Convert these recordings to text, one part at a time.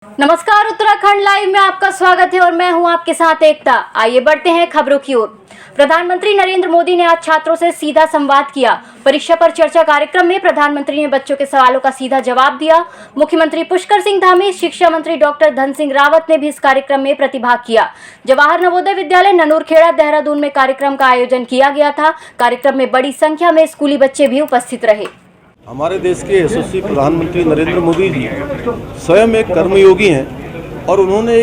नमस्कार, उत्तराखंड लाइव में आपका स्वागत है और मैं हूं आपके साथ एकता। आइए बढ़ते हैं खबरों की ओर। प्रधानमंत्री नरेंद्र मोदी ने आज छात्रों से सीधा संवाद किया। परीक्षा पर चर्चा कार्यक्रम में प्रधानमंत्री ने बच्चों के सवालों का सीधा जवाब दिया। मुख्यमंत्री पुष्कर सिंह धामी, शिक्षा मंत्री डॉक्टर धन सिंह रावत ने भी इस कार्यक्रम में प्रतिभाग किया। जवाहर नवोदय विद्यालय ननूरखेड़ा देहरादून में कार्यक्रम का आयोजन किया गया था। कार्यक्रम में बड़ी संख्या में स्कूली बच्चे भी उपस्थित रहे। हमारे देश के यशस्वी प्रधानमंत्री नरेंद्र मोदी जी स्वयं एक कर्मयोगी हैं और उन्होंने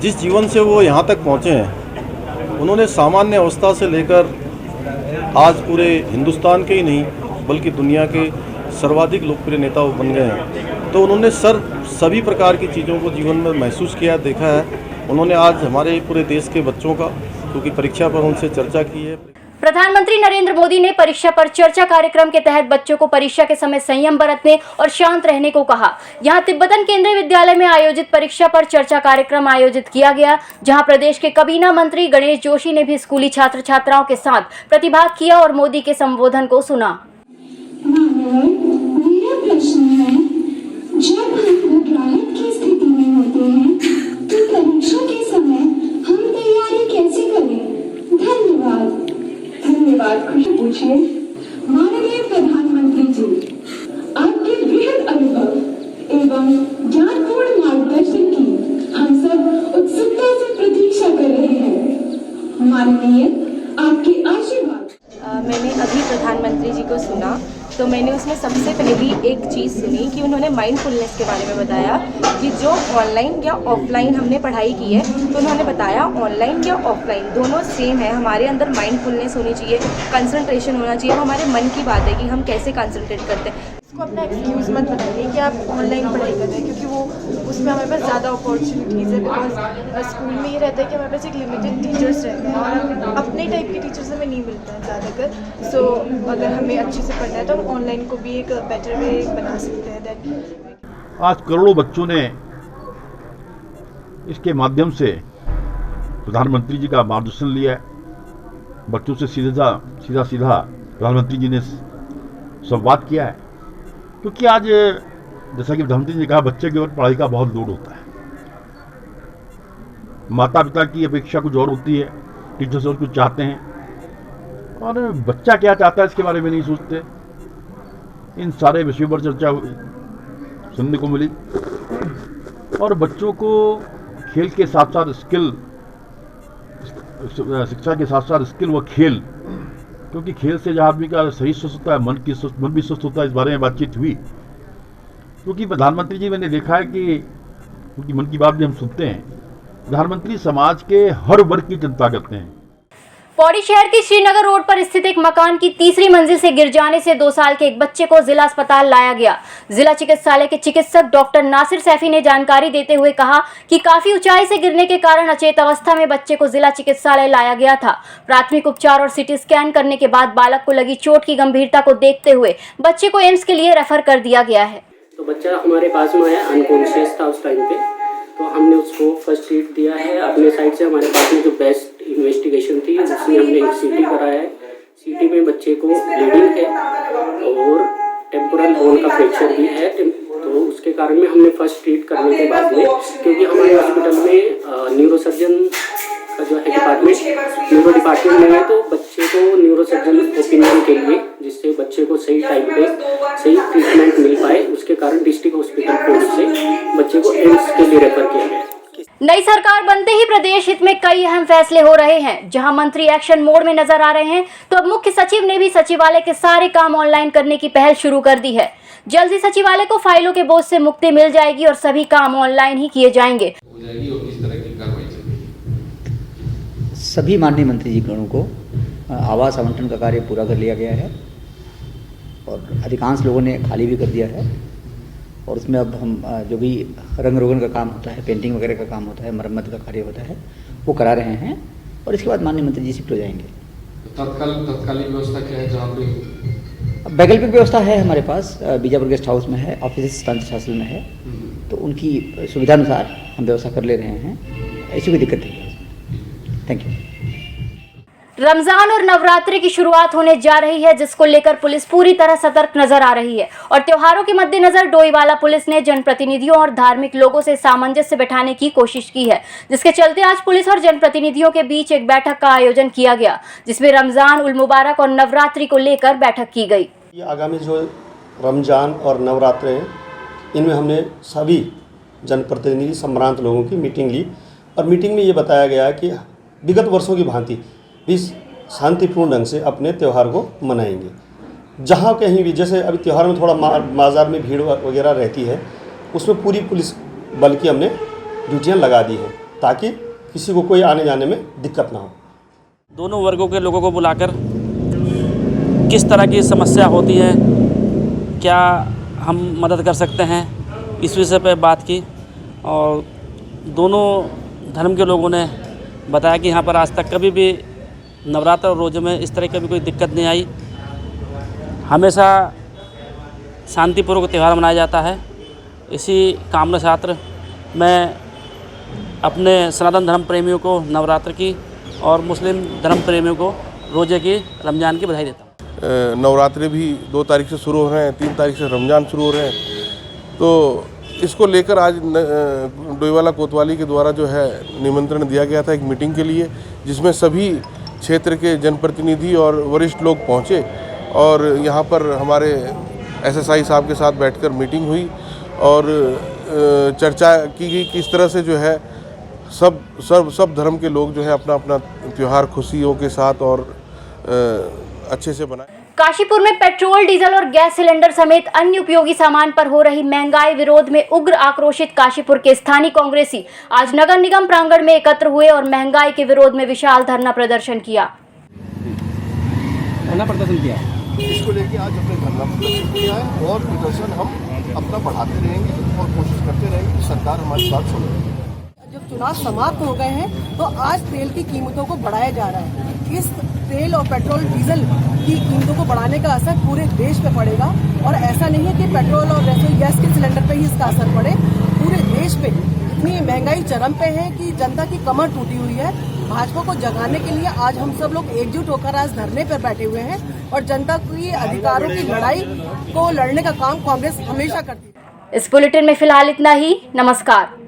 जिस जीवन से वो यहाँ तक पहुँचे हैं, उन्होंने सामान्य अवस्था से लेकर आज पूरे हिंदुस्तान के ही नहीं बल्कि दुनिया के सर्वाधिक लोकप्रिय नेता बन गए हैं। तो उन्होंने सभी प्रकार की चीज़ों को जीवन में महसूस किया, देखा है। उन्होंने आज हमारे पूरे देश के बच्चों का, क्योंकि परीक्षा पर उनसे चर्चा की है। प्रधानमंत्री नरेंद्र मोदी ने परीक्षा पर चर्चा कार्यक्रम के तहत बच्चों को परीक्षा के समय संयम बरतने और शांत रहने को कहा। यहां तिब्बतन केंद्रीय विद्यालय में आयोजित परीक्षा पर चर्चा कार्यक्रम आयोजित किया गया, जहां प्रदेश के काबीना मंत्री गणेश जोशी ने भी स्कूली छात्र छात्राओं के साथ प्रतिभाग किया और मोदी के संबोधन को सुना। मेरा प्रश्न है, जब हम घबराहट की स्थिति में होते हैं तो परीक्षा के समय हम तैयारी कैसे करें? धन्यवाद। खुशी पूछिए। माननीय प्रधानमंत्री जी, आपके बृहद अनुभव एवं ज्ञानपूर्ण मार्गदर्शन की हम सब उत्सुकता से प्रतीक्षा कर रहे हैं। माननीय, आपके आशीर्वाद। मैंने अभी प्रधानमंत्री जी को सुना तो मैंने उसमें सबसे पहली एक चीज़ सुनी कि उन्होंने माइंडफुलनेस के बारे में बताया कि जो ऑनलाइन या ऑफलाइन हमने पढ़ाई की है, तो उन्होंने बताया ऑनलाइन या ऑफलाइन दोनों सेम है। हमारे अंदर माइंडफुलनेस होनी चाहिए, कंसंट्रेशन होना चाहिए। वो हमारे मन की बात है कि हम कैसे कंसंट्रेट करते हैं। इसको अपना एक्सक्यूज़ मत बनाइए कि आप ऑनलाइन पढ़ाई कर रहे हैं, क्योंकि वो उसमें हमारे पास ज़्यादा अपॉर्चुनिटीज़ है। बिकॉज स्कूल में ये रहता है कि हमारे पास एक लिमिटेड टीचर्स रहते हैं और अपने टाइप के टीचर्स हमें नहीं मिलते हैं ज़्यादातर। सो अगर हमें अच्छे से पढ़ना है तो हम ऑनलाइन को भी एक बेटर वे बना सकते हैं। दैट आज करोड़ों बच्चों ने इसके माध्यम से प्रधानमंत्री जी का मार्गदर्शन लिया है। बच्चों से सीधा प्रधानमंत्री जी ने संवाद किया है, क्योंकि आज जैसा कि प्रधानमंत्री जी ने कहा, बच्चे के ऊपर पढ़ाई का बहुत लोड होता है। माता पिता की अपेक्षा कुछ और होती है, टीचर्स और कुछ चाहते हैं, और बच्चा क्या चाहता है इसके बारे में नहीं सोचते। इन सारे विषयों पर चर्चा सुनने को मिली और बच्चों को खेल के साथ साथ स्किल, शिक्षा के साथ साथ स्किल व खेल, क्योंकि खेल से जहाँ आदमी का शरीर स्वस्थ होता है, मन भी स्वस्थ होता है। इस बारे में बातचीत हुई, क्योंकि प्रधानमंत्री जी, मैंने देखा है कि उनकी मन की बात भी हम सुनते हैं, प्रधानमंत्री समाज के हर वर्ग की चिंता करते हैं। पौड़ी शहर की श्रीनगर रोड पर स्थित एक मकान की तीसरी मंजिल से गिर जाने से 2 साल के एक बच्चे को जिला अस्पताल लाया गया। जिला चिकित्सालय के चिकित्सक डॉक्टर नासिर सैफी ने जानकारी देते हुए कहा कि काफी ऊंचाई से गिरने के कारण अचेत अवस्था में बच्चे को जिला चिकित्सालय लाया गया था। प्राथमिक उपचार और सिटी स्कैन करने के बाद बालक को लगी चोट की गंभीरता को देखते हुए बच्चे को एम्स के लिए रेफर कर दिया गया है। तो बच्चा हमारे पास में है, अनकॉन्शियस था उस टाइम पे, तो हमने उसको फर्स्ट एड दिया है अपने साइड से। हमारे पास में जो बेस्ट इन्वेस्टिगेशन थी उसमें हमने एक सीटी कराया है। सीटी में बच्चे को ब्लीडिंग है और टेम्पोरल बोन का फ्रैक्चर भी है। तो उसके कारण में हमने फर्स्ट एड करने के बाद में, क्योंकि हमारे हॉस्पिटल में न्यूरोसर्जन का जो है न्यूरो डिपार्टमेंट में है, तो बच्चे को न्यूरोसर्जन ओपिनियन के लिए, जिससे बच्चे को सही टाइम पे सही ट्रीटमेंट मिल पाए, उसके कारण डिस्ट्रिक्ट हॉस्पिटल कोर्ट से बच्चे को एम्स के लिए रेफर किया गया। नई सरकार बनते ही प्रदेश हित में कई अहम फैसले हो रहे हैं। जहां मंत्री एक्शन मोड में नजर आ रहे हैं, तो अब मुख्य सचिव ने भी सचिवालय के सारे काम ऑनलाइन करने की पहल शुरू कर दी है। जल्द ही सचिवालय को फाइलों के बोझ से मुक्ति मिल जाएगी और सभी काम ऑनलाइन ही किए जाएंगे। सभी माननीय मंत्री जी गणों को आवास आवंटन का कार्य पूरा कर लिया गया है और अधिकांश लोगों ने खाली भी कर दिया है। और उसमें अब हम जो भी रंग रोगन का काम होता है, पेंटिंग वगैरह का काम होता है, मरम्मत का कार्य होता है, वो करा रहे हैं और इसके बाद माननीय मंत्री जी शिफ्ट हो जाएंगे। तत्कालीन व्यवस्था क्या है जहाँ पे? वैकल्पिक व्यवस्था है हमारे पास, बीजापुर गेस्ट हाउस में है, ऑफिस तंत्र शासन में है, तो उनकी सुविधानुसार हम व्यवस्था कर ले रहे हैं। ऐसी कोई दिक्कत नहीं है। Thank you. रमजान और नवरात्रि की शुरुआत होने जा रही है, जिसको लेकर पुलिस पूरी तरह सतर्क नजर आ रही है और त्योहारों के मद्देनजर डोईवाला पुलिस ने जनप्रतिनिधियों और धार्मिक लोगों से सामंजस्य बिठाने की कोशिश की है, जिसके चलते आज पुलिस और जनप्रतिनिधियों के बीच एक बैठक का आयोजन किया गया, जिसमें रमजान उल मुबारक और नवरात्रि को लेकर बैठक की गई। आगामी जो रमजान और नवरात्रे हैं, इनमें हमने सभी जनप्रतिनिधि संभ्रांत लोगों की मीटिंग ली और मीटिंग में ये बताया गया कि विगत वर्षों की भांति भी शांतिपूर्ण ढंग से अपने त्यौहार को मनाएंगे। जहाँ कहीं भी, जैसे अभी त्यौहार में थोड़ा बाज़ार में भीड़ वगैरह रहती है, उसमें पूरी पुलिस बल की हमने ड्यूटियाँ लगा दी हैं ताकि किसी को कोई आने जाने में दिक्कत ना हो। दोनों वर्गों के लोगों को बुलाकर किस तरह की समस्या होती है, क्या हम मदद कर सकते हैं, इस विषय पर बात की और दोनों धर्म के लोगों ने बताया कि यहाँ पर आज तक कभी भी नवरात्र और रोज़े में इस तरह की भी कोई दिक्कत नहीं आई। हमेशा शांतिपूर्वक त्यौहार मनाया जाता है। इसी कामना छात्र मैं अपने सनातन धर्म प्रेमियों को नवरात्र की और मुस्लिम धर्म प्रेमियों को रोज़े की, रमज़ान की बधाई देता हूँ। नवरात्रि भी 2 तारीख से शुरू हो रहे हैं, 3 तारीख से रमज़ान शुरू हो रहे हैं, तो इसको लेकर आज डोईवाला कोतवाली के द्वारा जो है निमंत्रण दिया गया था एक मीटिंग के लिए, जिसमें सभी क्षेत्र के जनप्रतिनिधि और वरिष्ठ लोग पहुंचे और यहाँ पर हमारे एसएसआई साहब के साथ बैठकर मीटिंग हुई और चर्चा की गई किस तरह से जो है सब धर्म के लोग जो है अपना अपना त्यौहार खुशियों के साथ और अच्छे से बनाएं। काशीपुर में पेट्रोल, डीजल और गैस सिलेंडर समेत अन्य उपयोगी सामान पर हो रही महंगाई विरोध में उग्र आक्रोशित काशीपुर के स्थानीय कांग्रेसी आज नगर निगम प्रांगण में एकत्र हुए और महंगाई के विरोध में विशाल धरना प्रदर्शन किया। इसको लेके आज अपने धरना प्रदर्शन किया है और प्रदर्शन हम अपना बढ़ाते रहेंगे और कोशिश करते रहेंगे कि सरकार हमारी बात सुने। जब चुनाव समाप्त हो गए हैं तो आज तेल की कीमतों को बढ़ाया जा रहा है। इस तेल और पेट्रोल डीजल की कीमतों को बढ़ाने का असर पूरे देश पे पड़ेगा और ऐसा नहीं है कि पेट्रोल और रसोई गैस के सिलेंडर पे ही इसका असर पड़े, पूरे देश पे इतनी महंगाई चरम पे है कि जनता की कमर टूटी हुई है। भाजपा को जगाने के लिए आज हम सब लोग एकजुट होकर आज धरने पर बैठे हुए हैं और जनता की अधिकारों की लड़ाई को लड़ने का काम कांग्रेस हमेशा करती है। इस बुलेटिन में फिलहाल इतना ही। नमस्कार।